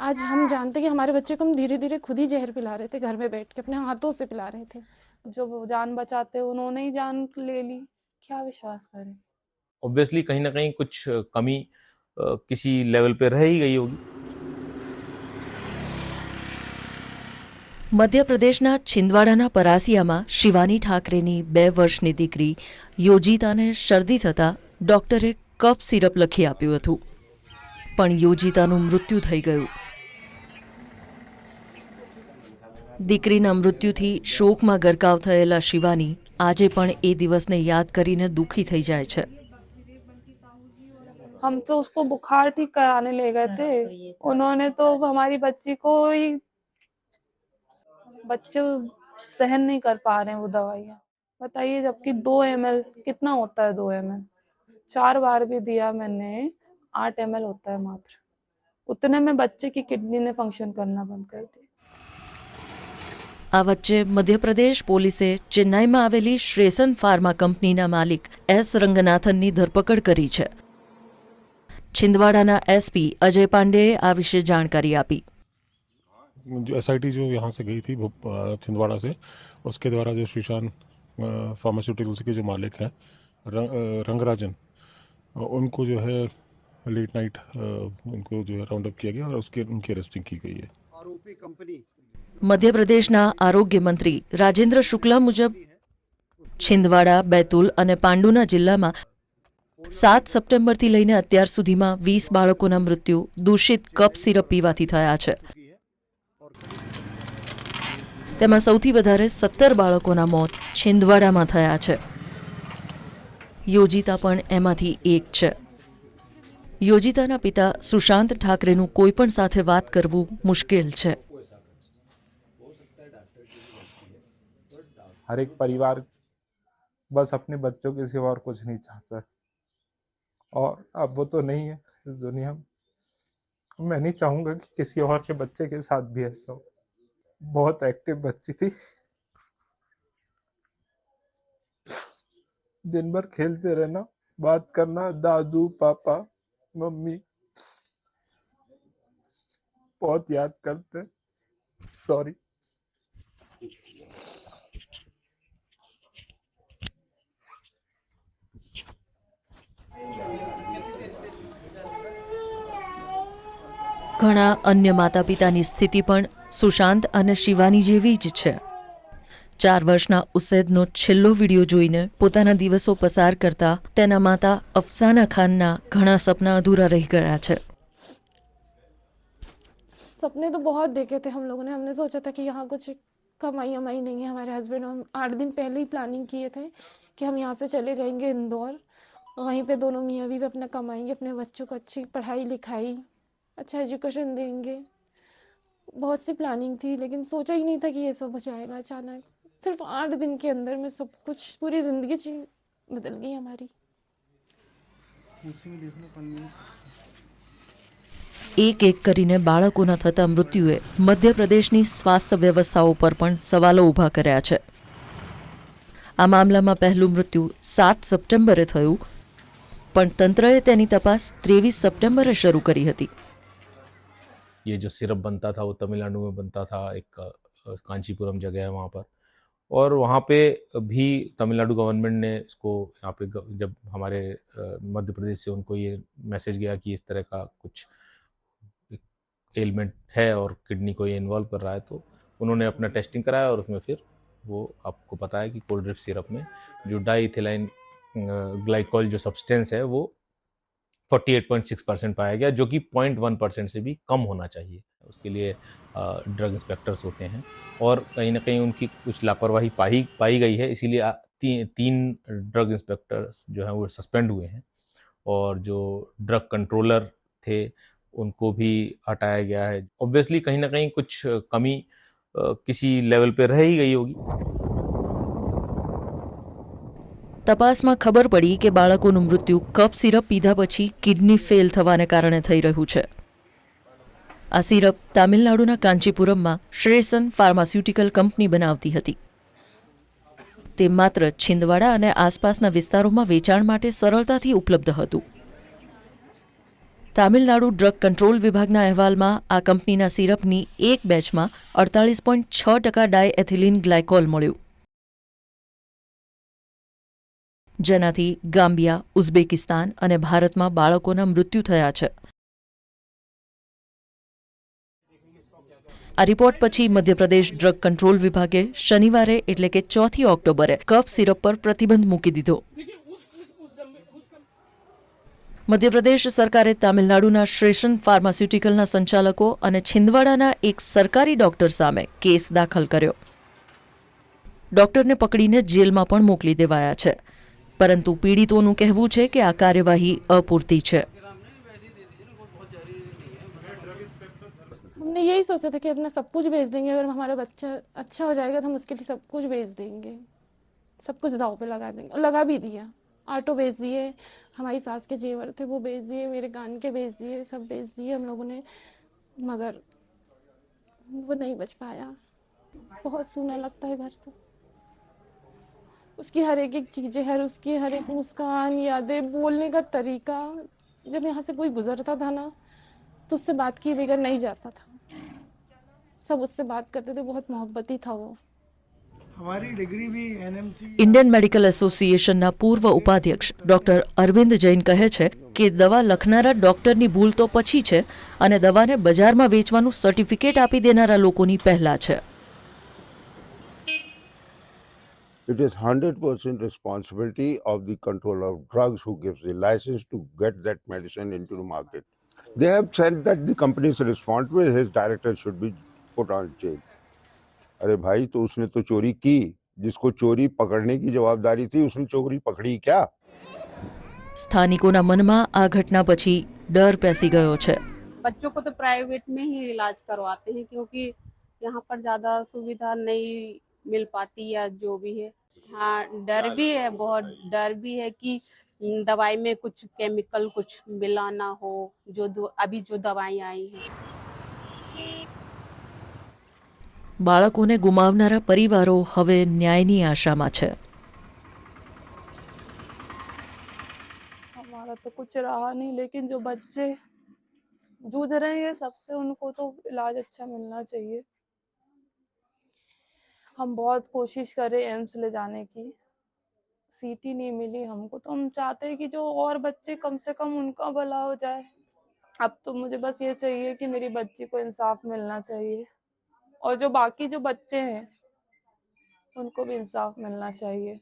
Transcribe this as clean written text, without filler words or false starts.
आज हम जानते कि हमारे बच्चे को हम धीरे धीरे खुद ही जहर पिला रहे थे, घर में बैठ के अपने हाथों से पिला रहे थे। जो जान बचाते उन्होंने ही जान ले ली, क्या विश्वास करें। ऑब्वियसली कहीं ना कहीं कुछ कमी किसी लेवल पे रह ही गई होगी। મધ્યપ્રદેશના છિંદવાડાના પરાસિયામાં શિવાની ઠાકરેની 2 વર્ષની દીકરી યોજિતાને શરદી થતાં ડોક્ટરે કફ સિરપ લખી આપ્યું હતું, પણ યોજિતાનું મૃત્યુ થઈ ગયું. દીકરીના મૃત્યુથી શોકમાં ગરકાવ થયેલા શિવાની આજે પણ એ દિવસને યાદ કરીને દુઃખી થઈ જાય છે. हम तो उसको बुखार ठीक कराने ले गए थे, उन्होंने तो हमारी बच्ची को ही, बच्चे सहन नहीं कर पा रहे हैं वो दवाइयाँ, बताइए। जबकि 2 ml कितना होता है, 2 ml 4 बार भी दिया मैंने, 8 ml होता है मात्र, उतने में बच्चे की किडनी ने फंक्शन करना बंद कर दी। આ વચ્ચે મધ્યપ્રદેશ પોલીસે ચેન્નાઈમાં આવેલી શ્રેસન ફાર્મા કંપનીના માલિક એસ રંગનાથનની ધરપકડ કરી છે. छिंदवाड़ाના एसपी अजय पांडेએ આ વિશે જાણકારી આપી. जो एसआईटी जो यहाँ से गई थी छिंदवाड़ा से, उसके द्वारा जो श्रीशान फार्मास्यूटिकल्स के जो मालिक हैं रंगराजन, उनको जो है लेट नाइट उनको जो है राउंड अप किया गया और उनकी अरेस्टिंग की गई है. आरोपी कंपनी મધ્યપ્રદેશના આરોગ્ય મંત્રી રાજેન્દ્ર શુક્લા મુજબ છિંદવાડા, બેતુલ અને પાંડુના જિલ્લામાં 7 સપ્ટેમ્બરથી લઈને અત્યાર સુધીમાં 20 બાળકોના મૃત્યુ દૂષિત કપ સિરપ પીવાથી થયા છે. તેમાં સૌથી વધારે 17 બાળકોના મોત છિંદવાડામાં થયા છે. યોજિતા પણ એમાંથી એક છે. યોજિતાના પિતા સુશાંત ઠાકરેનું કોઈપણ સાથે વાત કરવું મુશ્કેલ છે. हर एक परिवार बस अपने बच्चों के सिवा और कुछ नहीं चाहता है, और अब वो तो नहीं है इस दुनिया में. मैं नहीं चाहूंगा कि किसी और के बच्चे के साथ भी ऐसा हो. बहुत एक्टिव बच्ची थी, दिन भर खेलते रहना, बात करना, दादू पापा मम्मी, बहुत याद करते. सॉरी. ઘણા અન્ય માતા પિતાની સ્થિતિ પણ સુશાંત અને શિવાની જેવી જ છે. 4 વર્ષના ઉસૈદનો છેલ્લો વિડીયો જોઈને પોતાના દિવસો પસાર કરતા તેના માતા અફસાના ખાનના ઘણા સપના અધૂરા રહી ગયા છે. सपने तो बहुत देखे थे हम लोगों ने। हमने सोचा था कि यहाँ कुछ कमाई वमाई नहीं है। हमारे हस्बैंड हम 8 दिन पहले ही प्लानिंग किए थे कि हम यहाँ से चले जाएंगे इंदौर, वहीं पे दोनों मियाँ बीवी अपना कमाएंगे, अपने बच्चों को अच्छी पढ़ाई लिखाई, अच्छा एजुकेशन देंगे। बहुत सी प्लानिंग थी, लेकिन सोचा ही नहीं था कि ये सब हो जाएगा अचानक। सिर्फ 8 दिन के अंदर में सब कुछ, पूरी ज़िंदगी बदल गई हमारी। એક એક કરીને બાળકોના થતા મૃત્યુએ મધ્યપ્રદેશની સ્વાસ્થ્ય વ્યવસ્થાઓ પર પણ સવાલો ઊભા કર્યા છે. આ મામલામાં પહેલું મૃત્યુ 7 સપ્ટેમ્બરે થયું, પણ તંત્રએ તેની તપાસ 23 સપ્ટેમ્બરે શરૂ કરી હતી. ये जो सिरप बनता था वो तमिलनाडु में बनता था, एक कांचीपुरम जगह है वहाँ पर, और वहाँ पे भी तमिलनाडु गवर्नमेंट ने इसको यहाँ पे जब हमारे मध्य प्रदेश से उनको ये मैसेज गया कि इस तरह का कुछ एलिमेंट है और किडनी को ये इन्वॉल्व कर रहा है, तो उन्होंने अपना टेस्टिंग कराया और उसमें फिर वो आपको पता है कि कोल्ड ड्रिफ्ट सिरप में जो डाईइथिलाइन ग्लाइकोल जो सब्सटेंस है वो 48.6% पाया गया, जो कि 0.1% से भी कम होना चाहिए. उसके लिए ड्रग इंस्पेक्टर्स होते हैं और कहीं ना कहीं उनकी कुछ लापरवाही पाई गई है, इसीलिए 3 ड्रग इंस्पेक्टर्स जो हैं वो सस्पेंड हुए हैं, और जो ड्रग कंट्रोलर थे उनको भी हटाया गया है. ऑब्वियसली कहीं ना कहीं कुछ कमी किसी लेवल पे रह ही गई होगी. તપાસમાં ખબર પડી કે બાળકોનું મૃત્યુ કપ સિરપ પીધા પછી કિડની ફેલ થવાને કારણે થઈ રહ્યું છે. આ સિરપ તામિલનાડુના કાંચીપુરમમાં શ્રેસન ફાર્માસ્યુટિકલ કંપની બનાવતી હતી. તે માત્ર છિંદવાડા અને આસપાસના વિસ્તારોમાં વેચાણ માટે સરળતાથી ઉપલબ્ધ હતું. તામિલનાડુ ડ્રગ કંટ્રોલ વિભાગના અહેવાલમાં આ કંપનીના સિરપની એક બેચમાં 48.6% ડાયએથિલિન ગ્લાયકોલ મળ્યું, જેનાથી ગામ્બિયા, ઉઝબેકિસ્તાન અને ભારતમાં બાળકોના મૃત્યુ થયા છે. આ રિપોર્ટ પછી મધ્યપ્રદેશ ડ્રગ કંટ્રોલ વિભાગે શનિવારે એટલે કે 4 ઓક્ટોબરે કફ સિરપ પર પ્રતિબંધ મૂકી દીધો. મધ્યપ્રદેશ સરકારે તામિલનાડુના શ્રેશન ફાર્માસ્યુટિકલના સંચાલકો અને છિંદવાડાના એક સરકારી ડોક્ટર સામે કેસ દાખલ કર્યો. ડોક્ટરને પકડીને જેલમાં પણ મોકલી દેવાયા છે, પરંતુ પીડિતોનું કહેવું છે કે આ કાર્યવાહી અપૂરતી છે. हमने यही सोचा था कि अपना सब कुछ बेच देंगे, अगर हमारा बच्चा अच्छा हो जाएगा तो हम उसके लिए सब कुछ बेच देंगे, सब कुछ दाव पे लगा देंगे, और लगा भी दिया. ऑटो बेच दिए, हमारी सास के जेवर थे वो बेच दिए, मेरे कान के बेच दिए, सब बेच दिए हम लोगों ने, मगर वो नहीं बच पाया. बहुत सूना लगता है घर तो. उसकी हर एक चीज़ें, उसकी हर एक मुस्कान, यादें, बोलने का तरीका, जब यहाँ से कोई गुजरता था ना तो उससे बात किए बगैर नहीं जाता था. सब उससे बात करते थे, बहुत मोहब्बती था वो. हमारी डिग्री भी एनएमसी ઇન્ડિયન મેડિકલ એસોસિએશનના પૂર્વ ઉપાધ્યક્ષ ડોક્ટર અરવિંદ જૈન કહે છે કે દવા લખનારા ડોક્ટરની ભૂલ તો પછી છે અને દવાને બજારમાં વેચવાનું સર્ટિફિકેટ આપી દેનારા લોકોની પહેલા છે. It is 100% responsibility of the controller of drugs who gives the license to get that medicine into the market. They have said that the company is responsible, his director should be put on jail. अरे भाई, तो उसने तो चोरी की, जिसको चोरी पकड़ने की जवाबदारी थी उसने चोरी पकड़ी क्या? સ્થાનિકોના મનમાં આ ઘટના પછી ડર પેસી ગયો છે. बच्चों को तो प्राइवेट में ही इलाज करवाते हैं, क्योंकि यहाँ पर ज़्यादा सुविधा नहीं मिल पाती या जो भी है. हाँ, डर भी है, बहुत डर भी है कि दवाई में कुछ केमिकल कुछ मिला ना हो, अभी जो दवाई आई हैं. બાળકોને ગુમાવનારા પરિવારો હવે ન્યાયની આશામાં છે. हमारा तो कुछ रहा नहीं, लेकिन जो बच्चे जूझ रहे हैं सबसे, उनको तो इलाज अच्छा मिलना चाहिए. हम बहुत कोशिश करे एम्स ले जाने की, सीटी नहीं मिली हमको, तो हम चाहते हैं कि जो और बच्चे कम से कम उनका भला हो जाए. अब तो मुझे बस ये चाहिए कि मेरी बच्ची को इंसाफ मिलना चाहिए, और जो बाकी जो बच्चे हैं उनको भी इंसाफ मिलना चाहिए.